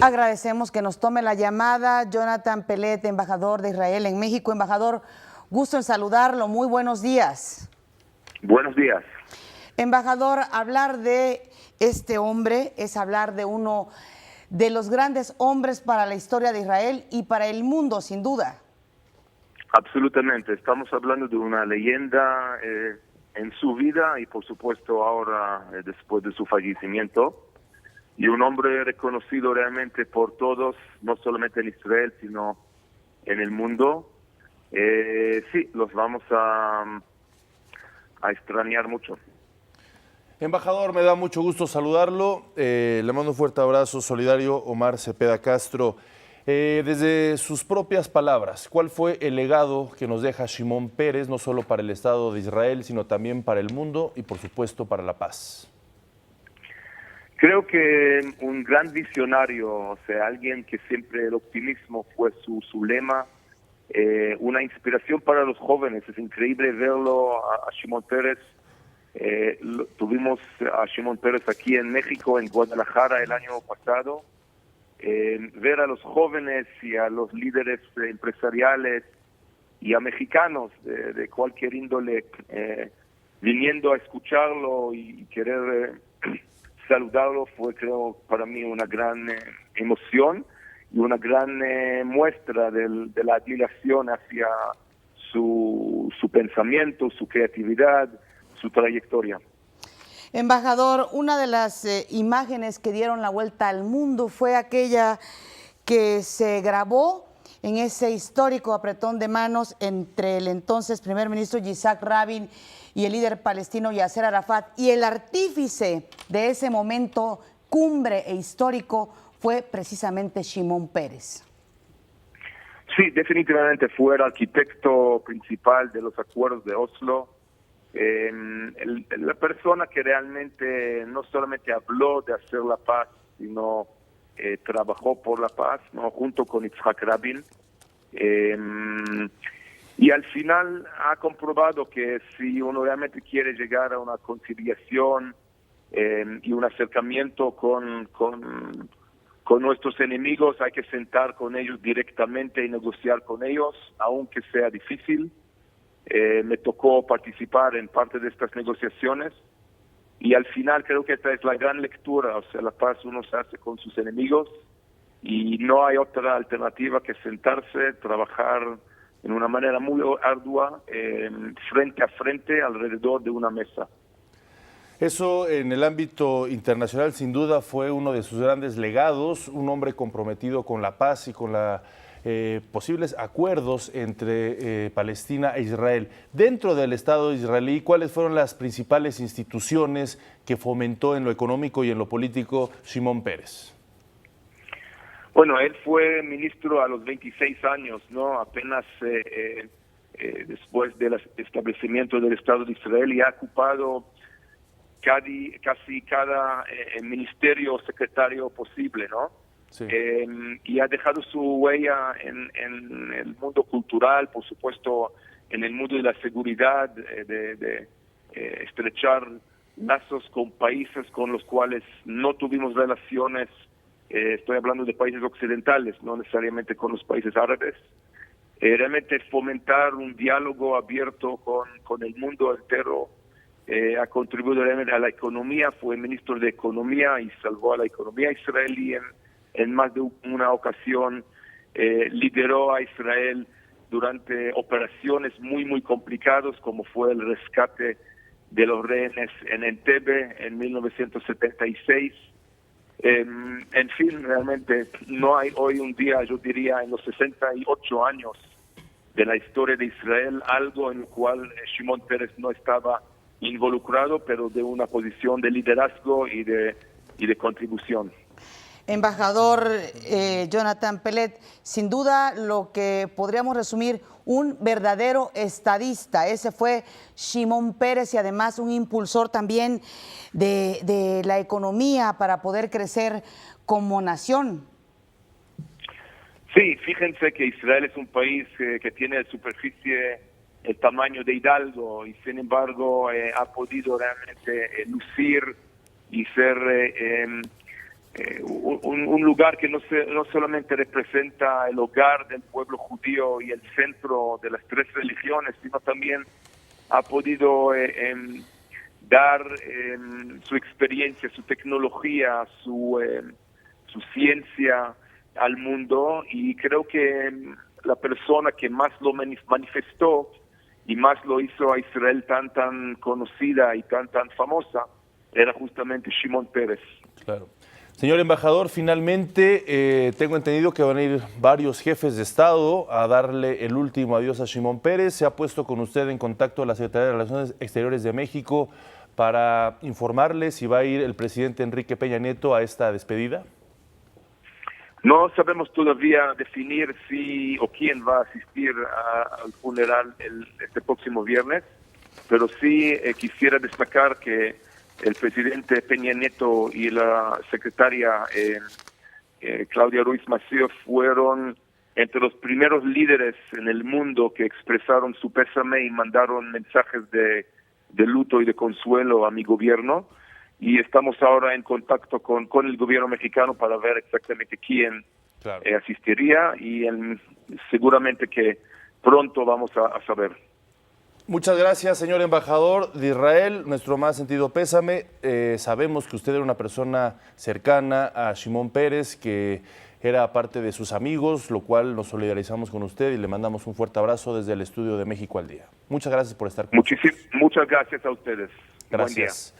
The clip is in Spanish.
Agradecemos que nos tome la llamada Jonathan Pellet, embajador de Israel en México. Embajador, gusto en saludarlo. Muy buenos días. Buenos días. Embajador, hablar de este hombre es hablar de uno de los grandes hombres para la historia de Israel y para el mundo, sin duda. Absolutamente. Estamos hablando de una leyenda en su vida y, por supuesto, ahora después de su fallecimiento. Y un hombre reconocido realmente por todos, no solamente en Israel, sino en el mundo. Sí, los vamos a extrañar mucho. Embajador, me da mucho gusto saludarlo. Le mando un fuerte abrazo solidario, Omar Cepeda Castro. Desde sus propias palabras, ¿cuál fue el legado que nos deja Shimon Peres, no solo para el Estado de Israel, sino también para el mundo y, por supuesto, para la paz? Creo que un gran visionario, o sea, alguien que siempre el optimismo fue su lema, una inspiración para los jóvenes. Es increíble verlo a Shimon Peres. Tuvimos a Shimon Peres aquí en México, en Guadalajara, el año pasado. Ver a los jóvenes y a los líderes empresariales y a mexicanos de cualquier índole viniendo a escucharlo y querer saludarlo fue, creo, para mí una gran emoción y una gran muestra de la admiración hacia su pensamiento, su creatividad, su trayectoria. Embajador, una de las imágenes que dieron la vuelta al mundo fue aquella que se grabó en ese histórico apretón de manos entre el entonces primer ministro Yitzhak Rabin y el líder palestino Yasser Arafat. Y el artífice de ese momento cumbre e histórico fue precisamente Shimon Peres. Sí, definitivamente fue el arquitecto principal de los acuerdos de Oslo. La persona que realmente no solamente habló de hacer la paz, sino trabajó por la paz, ¿no? Junto con Yitzhak Rabin. Y al final ha comprobado que si uno realmente quiere llegar a una conciliación y un acercamiento con nuestros enemigos, hay que sentar con ellos directamente y negociar con ellos, aunque sea difícil. Me tocó participar en parte de estas negociaciones y al final creo que esta es la gran lectura, o sea, la paz uno se hace con sus enemigos y no hay otra alternativa que sentarse, trabajar en una manera muy ardua, frente a frente, alrededor de una mesa. Eso en el ámbito internacional sin duda fue uno de sus grandes legados, un hombre comprometido con la paz y con la posibles acuerdos entre Palestina e Israel. Dentro del Estado israelí, ¿cuáles fueron las principales instituciones que fomentó en lo económico y en lo político Shimon Peres? Bueno, él fue ministro a los 26 años, ¿no? Apenas después del establecimiento del Estado de Israel, y ha ocupado casi cada ministerio o secretario posible, ¿no? Sí. Y ha dejado su huella en el mundo cultural, por supuesto, en el mundo de la seguridad, de estrechar lazos con países con los cuales no tuvimos relaciones. Estoy hablando de países occidentales, no necesariamente con los países árabes. Realmente fomentar un diálogo abierto con el mundo entero. Ha contribuido realmente a la economía, fue ministro de Economía y salvó a la economía israelí en más de una ocasión. Lideró a Israel durante operaciones muy complicadas, como fue el rescate de los rehenes en Entebbe en 1976. En fin, realmente no hay hoy un día, yo diría, en los 68 años de la historia de Israel, algo en el cual Shimon Peres no estaba involucrado, pero de una posición de liderazgo y de contribución. Embajador Jonathan Pellet, sin duda lo que podríamos resumir, un verdadero estadista. Ese fue Shimon Peres y además un impulsor también de la economía para poder crecer como nación. Sí, fíjense que Israel es un país que tiene de superficie el tamaño de Hidalgo y sin embargo ha podido realmente lucir y ser un lugar que no solamente representa el hogar del pueblo judío y el centro de las tres religiones, sino también ha podido dar su experiencia, su tecnología, su ciencia al mundo, y creo que la persona que más lo manifestó y más lo hizo a Israel tan conocida y tan famosa era justamente Shimon Peres. Claro. Señor embajador, finalmente tengo entendido que van a ir varios jefes de Estado a darle el último adiós a Shimon Peres. ¿Se ha puesto con usted en contacto la Secretaría de Relaciones Exteriores de México para informarle si va a ir el presidente Enrique Peña Nieto a esta despedida? No sabemos todavía definir si o quién va a asistir al funeral este próximo viernes, pero sí quisiera destacar que el presidente Peña Nieto y la secretaria Claudia Ruiz Massieu fueron entre los primeros líderes en el mundo que expresaron su pésame y mandaron mensajes de luto y de consuelo a mi gobierno, y estamos ahora en contacto con el gobierno mexicano para ver exactamente quién asistiría, y seguramente que pronto vamos a saber. Muchas gracias, señor embajador de Israel. Nuestro más sentido pésame. Sabemos que usted era una persona cercana a Shimon Peres, que era parte de sus amigos, lo cual nos solidarizamos con usted y le mandamos un fuerte abrazo desde el estudio de México al Día. Muchas gracias por estar con nosotros. Muchas gracias a ustedes. Gracias.